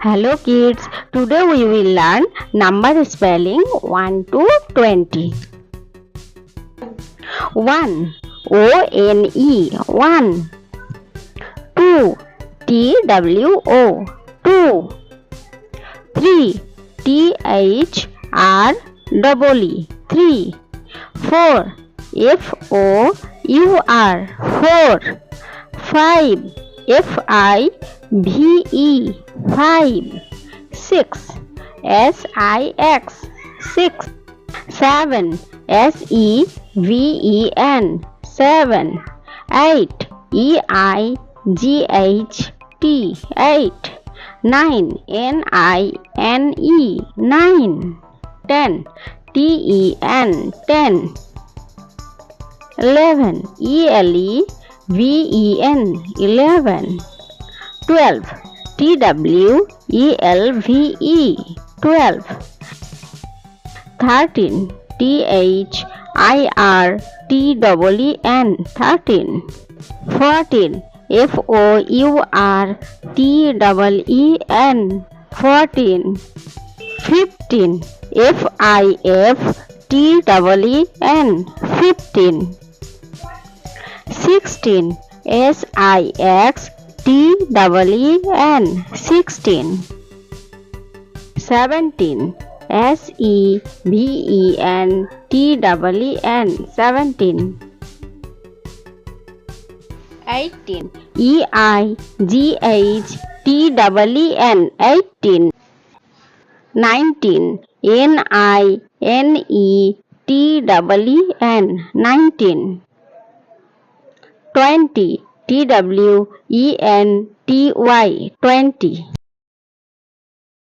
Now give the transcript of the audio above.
Hello kids, today we will learn number spelling 1 to 20. 1 O-N-E 1. 2 T-W-O 2. 3 T-H-R-E-E 3. 4 F-O-U-R 4. 5 F-I-V-E 5. 6 S-I-X 6. 7 S-E-V-E-N 7. 8 E-I-G-H-T 8. 9 N-I-N-E 9. 10 T-E-N 10. 11 E-L-E-V-E-N 11. 12 T-W-E-L-V-E 12. 13 T-H-I-R-T-E-E-N 13. 14 F-O-U-R-T-E-E-N 14. 15 F-I-F-T-E-E-N 15. 16 S-I-X-T-E-E-N 16. 17 S-E-V-E-N-T-E-E-N 17. 18 E-I-G-H-T-E-E-N 18. 19 N-I-N-E-T-E-E-N 19. 20 T-W-E-N-T-Y 20.